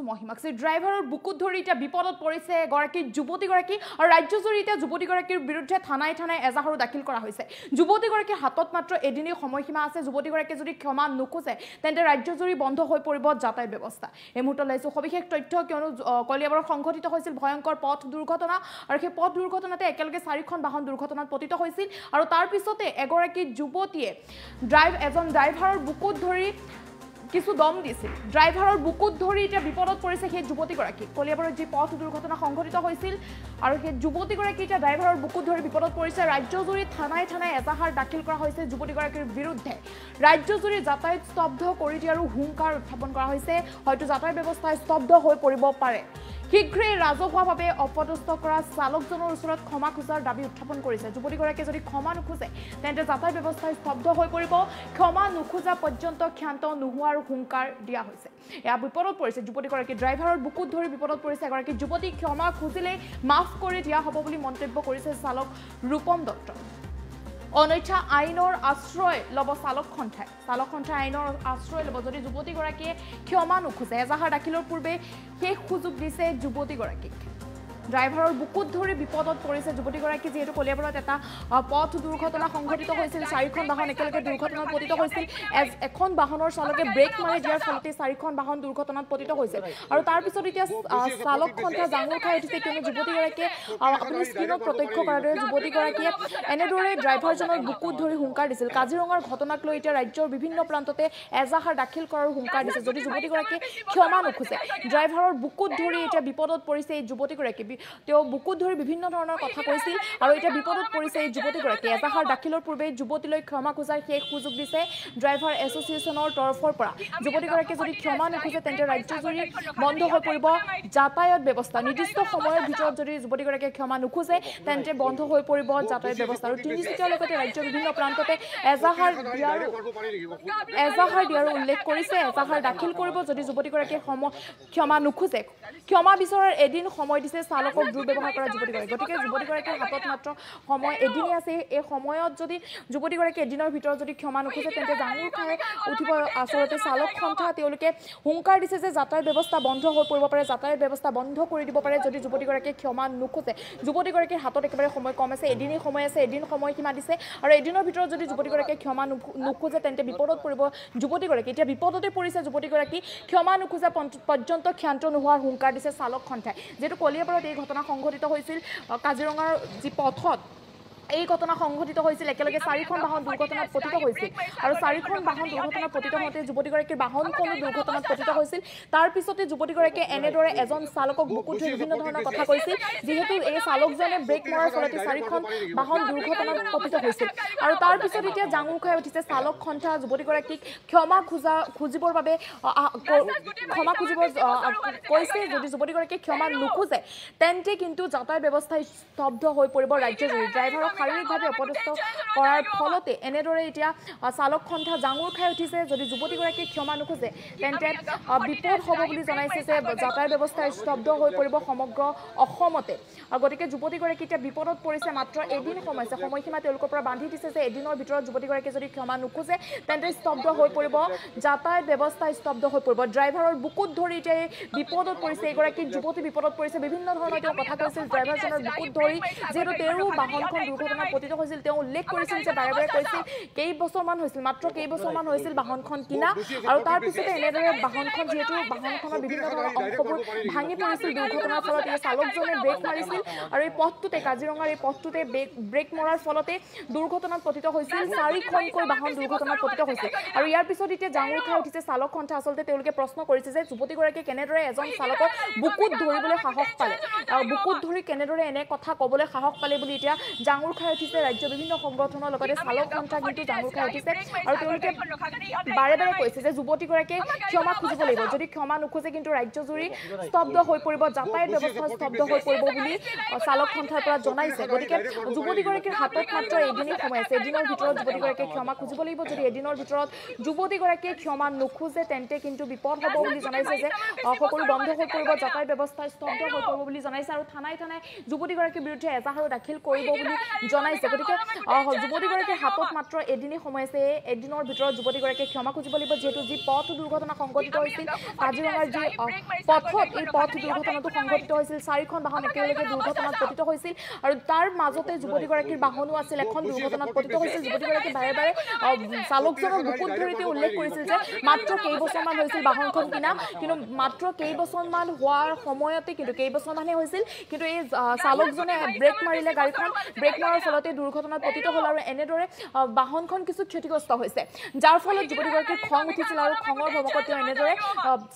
মহিমাক্ষী ড্ৰাইভাৰৰ বুকুত ধৰি এতিয়া বিপদত পৰিছে এগৰাকী যুৱতীগৰাকী আৰু ৰাজ্যজুৰি এতিয়া যুৱতীগৰাকীৰ বিৰুদ্ধে থানাই এজাহাৰো দাখিল কৰা হৈছে যুৱতীগৰাকীৰ হাতত মাত্ৰ এদিনেই সময়সীমা আছে যুৱতীগৰাকীয়ে যদি ক্ষমা নোখোজে তেন্তে ৰাজ্যজুৰি বন্ধ হৈ পৰিব যাতায়াত ব্যৱস্থা এই মুহূৰ্তত লৈছো সবিশেষ তথ্য কিয়নো কলিয়াবৰত সংঘটিত হৈছিল ভয়ংকৰ পথ দুৰ্ঘটনা আৰু সেই পথ দুৰ্ঘটনাতে একেলগে 4খন বাহন দুৰ্ঘটনাত পতিত হৈছিল আৰু তাৰ পিছতে এগৰাকী যুৱতীয়ে এজন ড্ৰাইভাৰৰ বুকুত ধৰি কিছু দম দিছিল ড্ৰাইভাৰৰ বুকুত ধৰি এতিয়া বিপদত পৰিছে সেই যুৱতীগৰাকী কলিয়াবৰত যি পথ দুৰ্ঘটনা সংঘটিত হৈছিল আৰু সেই যুৱতীগৰাকী এতিয়া ড্ৰাইভাৰৰ বুকুত ধৰি বিপদত পৰিছে ৰাজ্যজুৰি থানাই এজাহাৰ দাখিল কৰা হৈছে যুৱতীগৰাকীৰ বিৰুদ্ধে ৰাজ্যজুৰি যাতায়াত স্তব্ধ কৰি দিয়াৰো হুংকাৰ উত্থাপন কৰা হৈছে হয়তো যাতায়াত ব্যৱস্থা স্তব্ধ হৈ পৰিব পাৰে শীঘ্ৰেই ৰাজহুৱাভাৱে অপদস্থ কৰা চালকজনৰ ওচৰত ক্ষমা খোজাৰ দাবী উত্থাপন কৰিছে যুৱতীগৰাকীয়ে যদি ক্ষমা নোখোজে তেন্তে যাতায়াত ব্যৱস্থা স্তব্ধ হৈ পৰিব ক্ষমা নোখোজা পৰ্যন্ত ক্ষান্ত নোহোৱাৰ হুংকাৰ দিয়া হৈছে এয়া বিপদত পৰিছে যুৱতীগৰাকী ড্ৰাইভাৰৰ বুকুত ধৰি বিপদত পৰিছে এগৰাকী যুৱতী ক্ষমা খুজিলে মাফ কৰি দিয়া হ'ব বুলি মন্তব্য কৰিছে চালক ৰূপম দত্ত অনৈথা আইনৰ আশ্ৰয় ল'ব চালকখণ্ঠাই আইনৰ আশ্ৰয় ল'ব যদি যুৱতীগৰাকীয়ে ক্ষমা নোখোজে এজাহাৰ দাখিলৰ পূৰ্বে শেষ সুযোগ দিছে যুৱতীগৰাকীক ড্ৰাইভাৰৰ বুকুত ধৰি বিপদত পৰিছে যুৱতীগৰাকী যেহেতু কলিয়াবৰত এটা পথ দুৰ্ঘটনা সংঘটিত হৈছিল 4খন বাহন একেলগে দুৰ্ঘটনাত পতিত হৈছিল এখন বাহনৰ চালকে ব্ৰেক মাৰি দিয়াৰ ফলতে 4খন বাহন দুৰ্ঘটনাত পতিত হৈছিল আৰু তাৰ পিছত এতিয়া চালকখণ্ঠা জাঙুৰ খাই উঠিছে কিয়নো যুৱতীগৰাকীয়ে আপুনি স্ক্ৰীণত প্ৰত্যক্ষ কৰাৰ দৰে যুৱতীগৰাকীয়ে এনেদৰে ড্ৰাইভাৰজনৰ বুকুত ধৰি হুংকাৰ দিছিল কাজিৰঙাৰ ঘটনাক লৈ এতিয়া ৰাজ্যৰ বিভিন্ন প্ৰান্ততে এজাহাৰ দাখিল কৰাৰ হুংকাৰ দিছে যদি যুৱতীগৰাকীয়ে ক্ষমা নোখোজে ড্ৰাইভাৰৰ বুকুত ধৰি এতিয়া বিপদত পৰিছে এই যুৱতীগৰাকী তেওঁ বুকুত ধৰি বিভিন্ন ধৰণৰ কথা কৈছিল আৰু এতিয়া বিপদত পৰিছে এই যুৱতীগৰাকী এজাহাৰ দাখিলৰ পূৰ্বে যুৱতীলৈ ক্ষমা খোজাৰ শেষ সুযোগ দিছে ড্ৰাইভাৰ এছ'চিয়েশ্যনৰ তৰফৰ পৰা যুৱতীগৰাকীয়ে যদি ক্ষমা নোখোজে তেন্তে ৰাজ্যজুৰি বন্ধ হৈ পৰিব যাতায়াত ব্যৱস্থা নিৰ্দিষ্ট সময়ৰ ভিতৰত যদি যুৱতীগৰাকীয়ে ক্ষমা নোখোজে তেন্তে বন্ধ হৈ পৰিব যাতায়াত ব্যৱস্থা আৰু তিনিচুকীয়াৰ লগতে ৰাজ্যৰ বিভিন্ন প্ৰান্ততে এজাহাৰ দিয়াৰো উল্লেখ কৰিছে এজাহাৰ দাখিল কৰিব যদি যুৱতীগৰাকীয়ে ক্ষমা নোখোজে ক্ষমা বিচৰাৰ এদিন সময় দিছে চালকক দুৰ্ব্যৱহাৰ কৰা যুৱতীগৰাকী গতিকে যুৱতীগৰাকীৰ হাতত মাত্ৰ সময় এদিনেই আছে এই সময়ত যদি যুৱতীগৰাকী এদিনৰ ভিতৰত যদি ক্ষমা নোখোজে তেন্তে ডাঙৰ খাই উঠিব আচলতে চালকখণ্ঠা তেওঁলোকে হুংকাৰ দিছে যে যাতায়াত ব্যৱস্থা বন্ধ হৈ পৰিব পাৰে যাতায়াত ব্যৱস্থা বন্ধ কৰি দিব পাৰে যদি যুৱতীগৰাকীয়ে ক্ষমা নোখোজে যুৱতীগৰাকীৰ হাতত একেবাৰে সময় কম আছে এদিনেই সময় আছে এদিন সময়সীমা দিছে আৰু এদিনৰ ভিতৰত যদি যুৱতীগৰাকীয়ে ক্ষমা নোখোজে তেন্তে বিপদত পৰিব যুৱতীগৰাকী এতিয়া বিপদতে পৰিছে যুৱতীগৰাকী ক্ষমা নোখোজা পৰ্যন্ত ক্ষান্ত নোহোৱাৰ হুংকাৰ দিছে চালকখণ্ঠাই যিহেতু কলিয়াবৰত এই ঘটনা সংঘটিত হৈছিল কাজিৰঙাৰ যি পথত এই ঘটনা সংঘটিত হৈছিল একেলগে 4খন বাহন দুৰ্ঘটনাত পতিত হৈছিল আৰু 4খন বাহন দুৰ্ঘটনাত পতিত হওঁতে যুৱতীগৰাকীৰ বাহনখনো দুৰ্ঘটনাত পতিত হৈছিল তাৰ পিছতে যুৱতীগৰাকীয়ে এনেদৰে এজন চালকক বুকুত ধৰি বিভিন্ন ধৰণৰ কথা কৈছিল যিহেতু এই চালকজনে ব্ৰেক মৰাৰ ফলতে 4খন বাহন দুৰ্ঘটনাত পতিত হৈছিল আৰু তাৰ পিছত এতিয়া জাঙুৰ খাই উঠিছে চালকখণ্ঠা যুৱতীগৰাকীক ক্ষমা খুজিবৰ বাবে কৈছে যদি যুৱতীগৰাকীয়ে ক্ষমা নোখোজে তেন্তে কিন্তু যাতায়াত ব্যৱস্থা স্তব্ধ হৈ পৰিব ৰাজ্যজুৰি ড্ৰাইভাৰক শাৰীৰিকভাৱে অপদস্থ কৰাৰ ফলতে এনেদৰে এতিয়া চালকখণ্ঠা জাঙুৰ খাই উঠিছে যদি যুৱতীগৰাকীয়ে ক্ষমা নোখোজে তেন্তে বিপদ হ'ব বুলি জনাইছে যে যাতায়াত ব্যৱস্থা স্তব্ধ হৈ পৰিব সমগ্ৰ অসমতে আৰু গতিকে যুৱতীগৰাকী এতিয়া বিপদত পৰিছে মাত্ৰ এদিন সময় আছে সময়সীমা তেওঁলোকৰ পৰা বান্ধি দিছে যে এদিনৰ ভিতৰত যুৱতীগৰাকীয়ে যদি ক্ষমা নোখোজে তেন্তে স্তব্ধ হৈ পৰিব যাতায়াত ব্যৱস্থা স্তব্ধ হৈ পৰিব ড্ৰাইভাৰৰ বুকুত ধৰি এতিয়া বিপদত পৰিছে এগৰাকী যুৱতী বিপদত পৰিছে বিভিন্ন ধৰণৰ তেওঁ কথা কৈছিল ড্ৰাইভাৰজনৰ বুকুত ধৰি যিহেতু তেওঁ বাহনখন দুৰ্ঘটনাত পতিত হৈছিল তেওঁ উল্লেখ কৰিছিল যে বাৰে বাৰে কৈছিল কেইবছৰমান হৈছিল মাত্ৰ কেইবছৰমান হৈছিল বাহনখন কিনা আৰু তাৰ পিছতে এনেদৰে বাহনখন যিহেতু বাহনখনৰ বিভিন্ন ধৰণৰ অংশবোৰ ভাঙি পৰিছিল দুৰ্ঘটনাৰ ফলত এই চালকজনে ব্ৰেক মাৰিছিল আৰু এই পথটোতে কাজিৰঙাৰ এই পথটোতে ব্ৰেক মৰাৰ ফলতে দুৰ্ঘটনাত পতিত হৈছিল 4খনকৈ বাহন দুৰ্ঘটনাত পতিত হৈছিল আৰু ইয়াৰ পিছত এতিয়া জাঙুৰ খাই উঠিছে চালকখণ্ঠা আচলতে তেওঁলোকে প্ৰশ্ন কৰিছে যে যুৱতীগৰাকীয়ে কেনেদৰে এজন চালকক বুকুত ধৰিবলৈ সাহস পালে আৰু বুকুত ধৰি কেনেদৰে এনে কথা ক'বলৈ সাহস পালে বুলি এতিয়া জাঙুৰ খাই উঠিছে ৰাজ্য বিভিন্ন সংগঠনৰ লগতে চালকখণ্ঠা কিন্তু জাঙুৰ খাই উঠিছে আৰু তেওঁলোকে বাৰে বাৰে কৈছে যে যুৱতীগৰাকীয়ে ক্ষমা খুজিব লাগিব যদি ক্ষমা নোখোজে কিন্তু ৰাজ্যজুৰি স্তব্ধ হৈ পৰিব যাতায়াত ব্যৱস্থা স্তব্ধ হৈ পৰিব বুলি চালকখণ্ঠাৰ পৰা জনাইছে গতিকে যুৱতীগৰাকীৰ হাতত মাত্ৰ এদিনেই সময় আছে এদিনৰ ভিতৰত যুৱতীগৰাকীয়ে ক্ষমা খুজিব লাগিব যদি এদিনৰ ভিতৰত যুৱতীগৰাকীয়ে ক্ষমা নোখোজে তেন্তে কিন্তু বিপদ হ'ব বুলি জনাইছে যে সকলো বন্ধ হৈ পৰিব যাতায়াত ব্যৱস্থা স্তব্ধ হৈ পৰিব বুলি জনাইছে আৰু থানাই যুৱতীগৰাকীৰ বিৰুদ্ধে এজাহাৰো দাখিল কৰিব বুলি জনাইছে গতিকে যুৱতীগৰাকীৰ হাতত মাত্ৰ এদিনেই সময় আছে এদিনৰ ভিতৰত যুৱতীগৰাকীয়ে ক্ষমা খুজিব লাগিব যিহেতু যি পথ দুৰ্ঘটনা সংঘটিত হৈছিল কাজিৰঙাৰ যি পথত এই পথ দুৰ্ঘটনাটো সংঘটিত হৈছিল 4খন বাহন একেলগে দুৰ্ঘটনাত পতিত হৈছিল আৰু তাৰ মাজতে যুৱতীগৰাকীৰ বাহনো আছিল এখন দুৰ্ঘটনাত পতিত হৈছিল যুৱতীগৰাকী বাৰে বাৰে চালকজনৰ বুকুত ধৰি তেওঁ উল্লেখ কৰিছিল যে মাত্ৰ কেইবছৰমান হৈছিল বাহনখন কিনা কিন্তু মাত্ৰ কেইবছৰমান হোৱাৰ সময়তে কিন্তু কেইবছৰমানহে হৈছিল কিন্তু এই চালকজনে ব্ৰেক মাৰিলে গাড়ীখন ব্ৰেক মাৰাৰ ফলতে দুৰ্ঘটনাত পতিত হ'ল আৰু এনেদৰে বাহনখন কিছু ক্ষতিগ্ৰস্ত হৈছে যাৰ ফলত যুৱতীগৰাকীৰ খং উঠিছিল আৰু খঙৰ ভমকত তেওঁ এনেদৰে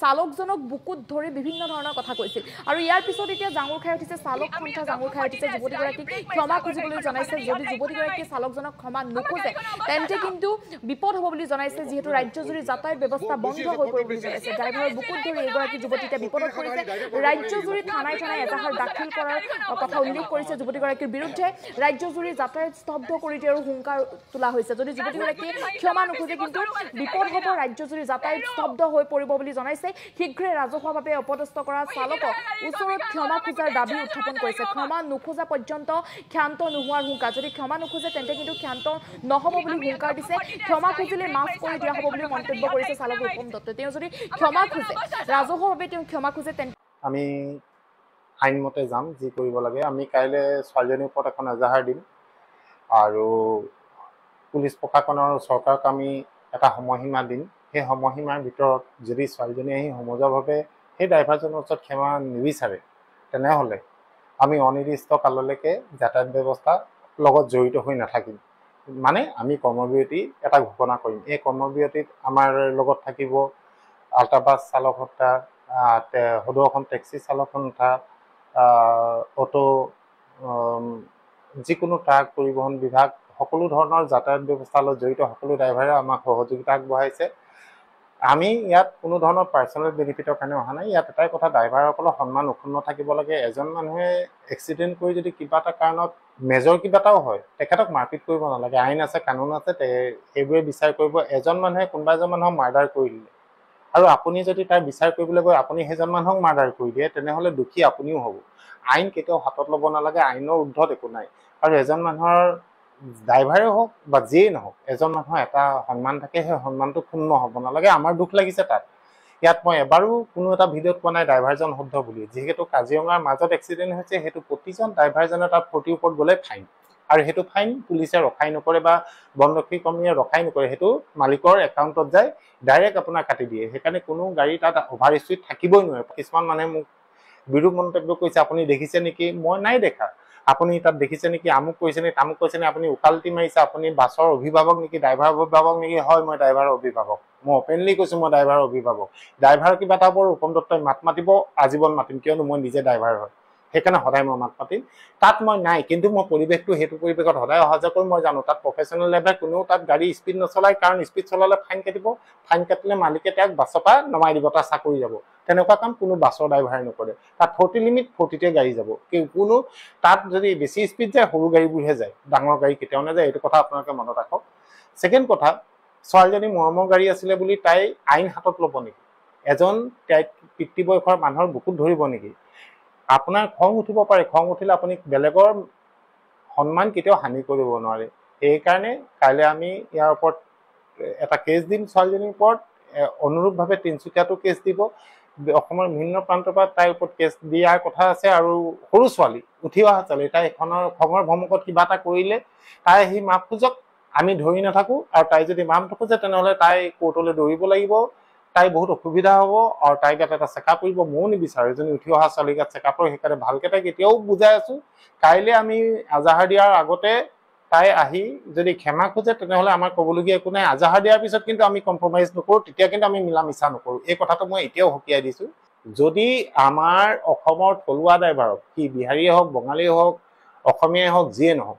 চালকজনক বুকুত ধৰি বিভিন্ন ধৰণৰ কথা কৈছিল আৰু ইয়াৰ পিছত এতিয়া জাঙুৰ খাই উঠিছে চালক সন্থা জাঙুৰ খাই উঠিছে যুৱতীগৰাকীক ক্ষমা খুজিবলৈ জনাইছে যদি যুৱতীগৰাকীয়ে চালকজনক ক্ষমা নোখোজে তেন্তে কিন্তু বিপদ হ'ব বুলি জনাইছে যিহেতু ৰাজ্যজুৰি যাতায়াত ব্যৱস্থা বন্ধ হৈ পৰিব বুলি জনাইছে ড্ৰাইভাৰৰ বুকুত ধৰি এগৰাকী যুৱতী এতিয়া বিপদত পৰিছে ৰাজ্যজুৰি থানাই থানাই এজাহাৰ দাখিল কৰাৰ কথা উল্লেখ কৰিছে যুৱতীগৰাকীৰ বিৰুদ্ধে ৰাজ্যজুৰি যাতায়াত স্তব্ধ কৰি দিয়াৰো হুংকাৰ তোলা হৈছে যদি যুৱতীগৰাকীয়ে ক্ষমা নোখোজে কিন্তু বিপদ হ'ব ৰাজ্যজুৰি যাতায়াত স্তব্ধ হৈ পৰিব বুলি জনাইছে শীঘ্ৰে ৰাজহুৱাভাৱে অপদস্থ কৰা চালকক ওচৰত ক্ষমা খোজাৰ দাবী উত্থাপন কৰিছে ক্ষমা নোখোজা পৰ্যন্ত ক্ষান্ত নোহোৱাৰ হুংকাৰ যদি ক্ষমা নোখোজে তেন্তে কিন্তু ক্ষান্ত নহ'ব বুলি হুংকাৰ দিছে ক্ষমা খুজিলে মাফ কৰি দিয়া হ'ব বুলি মন্তব্য কৰিছে চালক ৰূপম দত্তই তেওঁ যদি ক্ষমা খোজে ৰাজহুৱাভাৱে তেওঁ ক্ষমা খোজে তেন্তে আমি আইনমতে যাম যি কৰিব লাগে আমি কাইলৈ ছোৱালীজনীৰ ওপৰত এখন এজাহাৰ দিম আৰু পুলিচ প্ৰশাসনৰ চৰকাৰক আমি এটা সময়সীমা দিম সেই সময়সীমাৰ ভিতৰত যদি ছোৱালীজনী আহি সমজুৱাভাৱে সেই ড্ৰাইভাৰজনৰ ওচৰত ক্ষমা নিবিচাৰে তেনেহ'লে আমি অনিৰ্দিষ্ট কাললৈকে যাতায়াত ব্যৱস্থাৰ লগত জড়িত হৈ নাথাকিম মানে আমি কৰ্মবিৰতি এটা ঘোষণা কৰিম এই কৰ্মবিৰতিত আমাৰ লগত থাকিব আল্ট্ৰাবাছ চালক সন্থা সদৌ অসম টেক্সি চালক সন্থা অটো যিকোনো ট্ৰাক পৰিবহণ বিভাগ সকলো ধৰণৰ যাতায়াত ব্যৱস্থাৰ লগত জড়িত সকলো ড্ৰাইভাৰে আমাক সহযোগিতা আগবঢ়াইছে আমি ইয়াত কোনো ধৰণৰ পাৰ্চনেল বেনিফিটৰ কাৰণে অহা নাই ইয়াত এটাই কথা ড্ৰাইভাৰসকলৰ সন্মান অক্ষুণ্ণ থাকিব লাগে এজন মানুহে এক্সিডেণ্ট কৰি যদি কিবা এটা কাৰণত মেজৰ কিবা এটাও হয় তেখেতক মাৰপিট কৰিব নালাগে আইন আছে কানুন আছে সেইবোৰে বিচাৰ কৰিব এজন মানুহে কোনোবা এজন মানুহক মাৰ্ডাৰ কৰি দিলে আৰু আপুনি যদি তাৰ বিচাৰ কৰিবলৈ গৈ আপুনি সেইজন মানুহক মাৰ্ডাৰ কৰি দিয়ে তেনেহ'লে দুখী আপুনিও হ'ব আইন কেতিয়াও হাতত ল'ব নালাগে আইনৰ ঊৰ্ধত একো নাই আৰু এজন মানুহৰ ড্ৰাইভাৰে হওক বা যিয়েই নহওক এজন মানুহৰ এটা সন্মান থাকে সেই সন্মানটো ক্ষুণ্ণ হ'ব নালাগে আমাৰ দুখ লাগিছে তাত ইয়াত মই এবাৰো কোনো এটা ভিডিঅ'ত কোৱা নাই ড্ৰাইভাৰজন শুদ্ধ বুলি যিহেতু কাজিৰঙাৰ মাজত এক্সিডেণ্ট হৈছে সেইটো প্ৰতিজন ড্ৰাইভাৰজনে তাত 40 ওপৰত গ'লে ফাইন আৰু সেইটো ফাইন পুলিচে ৰখাই নকৰে বা বনৰক্ষী কৰ্মীয়ে ৰখাই নকৰে সেইটো মালিকৰ একাউণ্টত যায় ডাইৰেক্ট আপোনাৰ কাটি দিয়ে সেইকাৰণে কোনো গাড়ী তাত অভাৰ স্পীড থাকিবই নোৱাৰে কিছুমান মানুহে মোক বিৰূপ মন্তব্য কৰিছে আপুনি দেখিছে নেকি মই নাই দেখা আপুনি তাত দেখিছে নেকি আমুক কৰিছে নেকি তামুক কৰিছে নেকি আপুনি উকালতি মাৰিছে আপুনি বাছৰ অভিভাৱক নেকি ড্ৰাইভাৰ অভিভাৱক নেকি হয় মই ড্ৰাইভাৰৰ অভিভাৱক মই অপেনলি কৈছোঁ মই ড্ৰাইভাৰৰ অভিভাৱক ড্ৰাইভাৰৰ কিবা এটা বৰ ৰূপম দত্তই মাত মাতিব আজীৱন মাতিম কিয়নো মই নিজে ড্ৰাইভাৰ হয় সেইকাৰণে সদায় মই মাত মাতিম তাত মই নাই কিন্তু মই পৰিৱেশটো সেইটো পৰিৱেশত সদায় অহা যোৱা কৰি মই জানো তাত প্ৰফেচনেল লেভেল কোনেও তাত গাড়ী স্পীড নচলায় কাৰণ স্পীড চলালে ফাইন কাটিব ফাইন কাটিলে মালিকে তেওঁক বাছৰ পৰা নমাই দিব তাৰ চাকৰি যাব তেনেকুৱা কাম কোনো বাছৰ ড্ৰাইভাৰে নকৰে তাত 40 লিমিট 40তে গাড়ী যাব কোনো তাত যদি বেছি স্পীড যায় সৰু গাড়ীবোৰহে যায় ডাঙৰ গাড়ী কেতিয়াও নাযায় এইটো কথা আপোনালোকে মনত ৰাখক ছেকেণ্ড কথা ছোৱালীজনী মৰমৰ গাড়ী আছিলে বুলি তাই আইন হাতত ল'ব নেকি এজন তাইক পিতৃ বয়সৰ মানুহৰ বুকুত ধৰিব নেকি আপোনাৰ খং উঠিব পাৰে খং উঠিলে আপুনি বেলেগৰ সন্মান কেতিয়াও হানি কৰিব নোৱাৰে সেইকাৰণে কাইলৈ আমি ইয়াৰ ওপৰত এটা কেছ দিম ছোৱালীজনীৰ ওপৰত অনুৰূপভাৱে তিনিচুকীয়াতো কেছ দিব অসমৰ বিভিন্ন প্ৰান্তৰ পৰা তাইৰ ওপৰত কেছ দিয়াৰ কথা আছে আৰু সৰু ছোৱালী উঠি অহা ছোৱালী তাই এখনৰ খঙৰ ভমকত কিবা এটা কৰিলে তাই আহি মাফ খোজক আমি ধৰি নাথাকোঁ আৰু তাই যদি মাফ নোখোজে তেনেহ'লে তাই কোৰ্টলৈ দৌৰিব লাগিব তাই বহুত অসুবিধা হ'ব আৰু তাইক এটা চেকআপ কৰিব ময়ো নিবিচাৰোঁ এজনী উঠি অহা ছোৱালীক চেকআপৰ সেইকাৰণে ভালকৈ তাইক এতিয়াও বুজাই আছোঁ কাইলৈ আমি এজাহাৰ দিয়াৰ আগতে তাই আহি যদি ক্ষমা খোজে তেনেহ'লে আমাৰ ক'বলগীয়া একো নাই এজাহাৰ দিয়াৰ পিছত কিন্তু আমি কম্প্ৰমাইজ নকৰোঁ তেতিয়া কিন্তু আমি মিলা মিছা নকৰোঁ এই কথাটো মই এতিয়াও সকীয়াই দিছোঁ যদি আমাৰ অসমৰ থলুৱা ড্ৰাইভাৰক সি বিহাৰীয়ে হওক বঙালীয়ে হওক অসমীয়াই হওক যিয়ে নহওক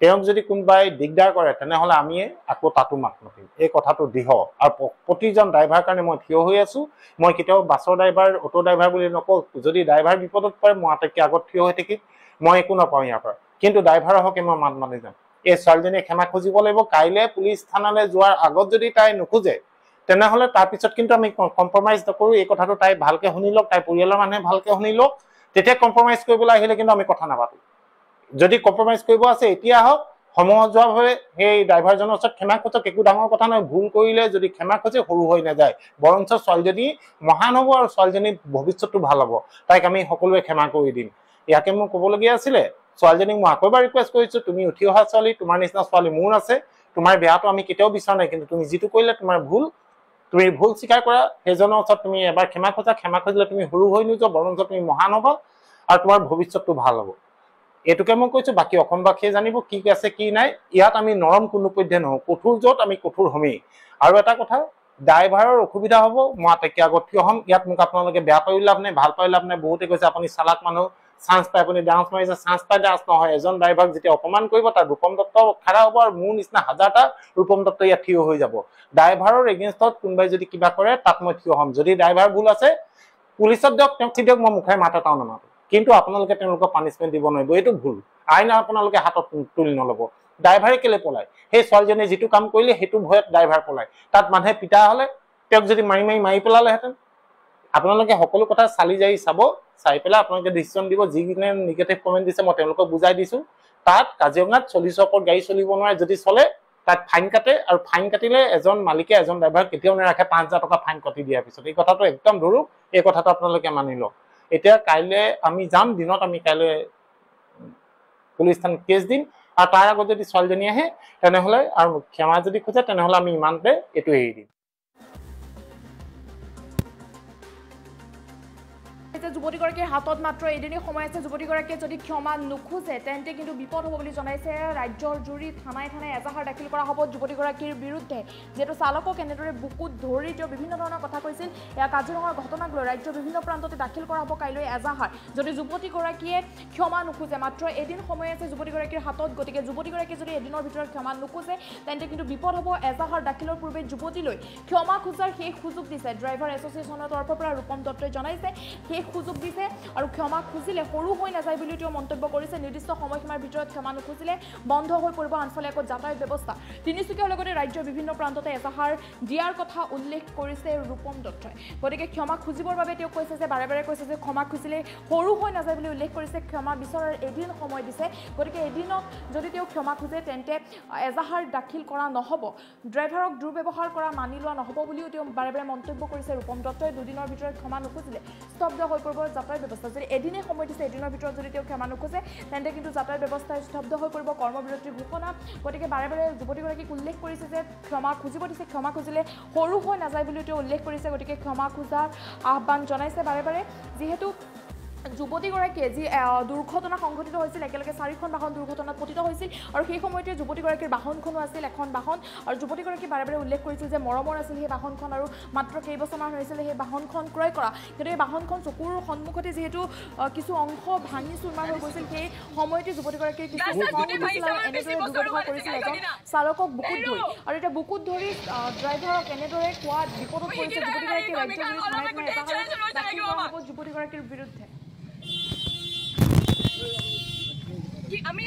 তেওঁক যদি কোনোবাই দিগদাৰ কৰে তেনেহ'লে আমি আকৌ তাতো মাত মাতিম এই কথাটো দৃঢ় আৰু প্ৰতিজন ড্ৰাইভাৰ কাৰণে মই থিয় হৈ আছোঁ মই কেতিয়াও বাছৰ ড্ৰাইভাৰ অটো ড্ৰাইভাৰ বুলি নকওঁ যদি ড্ৰাইভাৰ বিপদত পৰে মই আটাইতকৈ আগত থিয় হৈ থাকিম মই একো নাপাওঁ ইয়াৰ পৰা কিন্তু ড্ৰাইভাৰৰ হকে মই মাত মাতি যাম এই ছোৱালীজনীয়ে ক্ষমা খুজিব লাগিব কাইলৈ পুলিচ থানালৈ যোৱাৰ আগত যদি তাই নোখোজে তেনেহ'লে তাৰপিছত কিন্তু আমি কম্প্ৰমাইজ নকৰোঁ এই কথাটো তাই ভালকৈ শুনি লওক তাই পৰিয়ালৰ মানুহে ভালকৈ শুনি লওক তেতিয়া কম্প্ৰমাইজ কৰিবলৈ আহিলে কিন্তু আমি কথা নাপাতোঁ যদি কম্প্ৰমাইজ কৰিব আছে এতিয়া আহক সমজুৱাভাৱে সেই ড্ৰাইভাৰজনৰ ওচৰত ক্ষমা খোজক একো ডাঙৰ কথা নহয় ভুল কৰিলে যদি ক্ষমা খোজে সৰু হৈ নাযায় বৰঞ্চ ছোৱালীজনী মহান হ'ব আৰু ছোৱালীজনীৰ ভৱিষ্যতটো ভাল হ'ব তাইক আমি সকলোৱে ক্ষমা কৰি দিম ইয়াকে মোক ক'বলগীয়া আছিলে ছোৱালীজনীক মই আকৌ এবাৰ ৰিকুৱেষ্ট কৰিছোঁ তুমি উঠি অহা ছোৱালী তোমাৰ নিচিনা ছোৱালী মোৰ আছে তোমাৰ বেয়াটো আমি কেতিয়াও বিচৰা নাই কিন্তু তুমি যিটো কৰিলে তোমাৰ ভুল তুমি ভুল স্বীকাৰ কৰা সেইজনৰ ওচৰত তুমি এবাৰ ক্ষমা খোজা ক্ষমা খুজিলে তুমি সৰু হৈ নোযোৱা বৰঞ্চ তুমি মহান হ'ব আৰু তোমাৰ ভৱিষ্যতটো ভাল হ'ব এটুকে মই কৈছোঁ বাকী অসমবাসীয়ে জানিব কি আছে কি নাই ইয়াত আমি নৰম কোনো পধ্যে নহওঁ কঠোৰ য'ত আমি কঠোৰ হ'মেই আৰু এটা কথা ড্ৰাইভাৰৰ অসুবিধা হ'ব মই আটাইতকৈ আগত থিয় হ'ম ইয়াত মোক আপোনালোকে বেয়া পাই লাভ নাই ভাল পাই লাভ নাই বহুতে কৈছে আপুনি চালাক মানুহ চান্স পাই আপুনি ডান্স মাৰিছে চান্স পাই ডান্স নহয় এজন ড্ৰাইভাৰক যেতিয়া অপমান কৰিব তাৰ ৰূপম দত্ত খাৰা হ'ব আৰু মোৰ নিচিনা হাজাৰটা ৰূপম দত্ত ইয়াত থিয় হৈ যাব ড্ৰাইভাৰৰ এগেইনষ্টত কোনোবাই যদি কিবা কৰে তাত মই থিয় হ'ম যদি ড্ৰাইভাৰ ভুল আছে পুলিচত দিয়ক তেওঁক দিয়ক মই মুখে মাত এটাও নামাতো কিন্তু আপোনালোকে তেওঁলোকক পানিছমেণ্ট দিব নোৱাৰিব এইটো ভুল আইন আপোনালোকে হাতত তুলি নল'ব ড্ৰাইভাৰে কেলে পলায় সেই ছোৱালীজনীয়ে যিটো কাম কৰিলে সেইটো ভয়ত ড্ৰাইভাৰ পলায় তাত মানুহে পিটা হ'লে তেওঁক যদি মাৰি পেলালেহেঁতেন আপোনালোকে সকলো কথা চালি জাৰি চাব চাই পেলাই আপোনালোকে ডিচিশ্যন দিব যিখিনি নিগেটিভ কমেণ্ট দিছে মই তেওঁলোকক বুজাই দিছোঁ তাত কাজিৰঙাত 40ৰ ওপৰত গাড়ী চলিব নোৱাৰে যদি চলে তাত ফাইন কাটে আৰু ফাইন কাটিলে এজন মালিকে এজন ড্ৰাইভাৰক কেতিয়াও নাৰাখে 5,000 টকা ফাইন কাটি দিয়াৰ পিছত এই কথাটো একদম ধৰো এই কথাটো আপোনালোকে মানি লওক এতিয়া কাইলৈ আমি যাম দিনত আমি কাইলৈ পুলিচ থানাত কেছ দিম আৰু তাৰ আগত যদি ছোৱালীজনী আহে তেনেহ'লে আৰু ক্ষমা যদি খোজে তেনেহ'লে আমি ইমানতে এইটো এৰি দিম যুৱতীগৰাকীৰ হাতত মাত্ৰ এদিনেই সময় আছে যুৱতীগৰাকীয়ে যদি ক্ষমা নোখোজে তেন্তে কিন্তু বিপদ হ'ব বুলি জনাইছে ৰাজ্যৰ জুৰি থানাই এজাহাৰ দাখিল কৰা হ'ব যুৱতীগৰাকীৰ বিৰুদ্ধে যিহেতু চালকক এনেদৰে বুকুত ধৰি তেওঁ বিভিন্ন ধৰণৰ কথা কৈছিল এয়া কাজিৰঙাৰ ঘটনাক লৈ ৰাজ্যৰ বিভিন্ন প্ৰান্ততে দাখিল কৰা হ'ব কাইলৈ এজাহাৰ যদি যুৱতীগৰাকীয়ে ক্ষমা নোখোজে মাত্ৰ এদিন সময় আছে যুৱতীগৰাকীৰ হাতত গতিকে যুৱতীগৰাকীয়ে যদি এদিনৰ ভিতৰত ক্ষমা নোখোজে তেন্তে কিন্তু বিপদ হ'ব এজাহাৰ দাখিলৰ পূৰ্বে যুৱতীলৈ ক্ষমা খোজাৰ শেষ সুযোগ দিছে ড্ৰাইভাৰ এছ'চিয়েশ্যনৰ তৰফৰ পৰা ৰূপম দত্তই জনাইছে শেষ সুযোগ দিছে আৰু ক্ষমা খুজিলে সৰু হৈ নাযায় বুলি তেওঁ মন্তব্য কৰিছে নিৰ্দিষ্ট সময়সীমাৰ ভিতৰত ক্ষমা নোখোজিলে বন্ধ হৈ পৰিব আনফালে আকৌ যাতায়াত ব্যৱস্থা তিনিচুকীয়াৰ লগতে ৰাজ্যৰ বিভিন্ন প্ৰান্ততে এজাহাৰ দিয়াৰ কথা উল্লেখ কৰিছে ৰূপম দত্তই গতিকে ক্ষমা খুজিবৰ বাবে তেওঁ কৈছে যে বাৰে বাৰে কৈছে যে ক্ষমা খুজিলে সৰু হৈ নাযায় বুলি উল্লেখ কৰিছে ক্ষমা বিচৰাৰ এদিন সময় দিছে গতিকে এদিনক যদি তেওঁ ক্ষমা খোজে তেন্তে এজাহাৰ দাখিল কৰা নহ'ব ড্ৰাইভাৰক দুৰ্ব্যৱহাৰ কৰা মানি লোৱা নহ'ব বুলিও তেওঁ বাৰে বাৰে মন্তব্য কৰিছে ৰূপম দত্তই দুদিনৰ ভিতৰত ক্ষমা নোখোজিলে স্তব্ধ হৈ পৰিব যাতায়াত ব্যৱস্থা যদি এদিনেই সময় দিছে এদিনৰ ভিতৰত যদি তেওঁ ক্ষমা নোখোজে তেন্তে কিন্তু যাতায়াত ব্যৱস্থা স্তব্ধ হৈ পৰিব কৰ্মবিৰতিৰ ঘোষণা গতিকে বাৰে বাৰে যুৱতীগৰাকীক উল্লেখ কৰিছে যে ক্ষমা খুজিব দিছে ক্ষমা খুজিলে সৰু হৈ নাযায় বুলিও তেওঁ উল্লেখ কৰিছে গতিকে ক্ষমা খোজাৰ আহ্বান জনাইছে বাৰে বাৰে যিহেতু যুৱতীগৰাকীয়ে যি দুৰ্ঘটনা সংঘটিত হৈছিল একেলগে 4খন বাহন দুৰ্ঘটনাত পতিত হৈছিল আৰু সেই সময়তে যুৱতীগৰাকীৰ বাহনখনো আছিল এখন বাহন আৰু যুৱতীগৰাকী বাৰে বাৰে উল্লেখ কৰিছিল যে মৰমৰ আছিল সেই বাহনখন আৰু মাত্ৰ কেইবছৰমান হৈছিল সেই বাহনখন ক্ৰয় কৰা কিন্তু এই বাহনখন চকুৰ সন্মুখতে যিহেতু কিছু অংশ ভাঙি চুৰমাৰ হৈ গৈছিল সেই সময়তে যুৱতীগৰাকীৰ কিছু এনেদৰে দুৰ্ব্যৱহাৰ কৰিছিল এজন চালকক বুকুত ধৰি আৰু এতিয়া বুকুত ধৰি ড্ৰাইভাৰক এনেদৰে কোৱাত বিপদত পৰিছে যুৱতীগৰাকী ৰাজ্যজুৰি দাখিল কৰা হ'ব যুৱতীগৰাকীৰ বিৰুদ্ধে আমি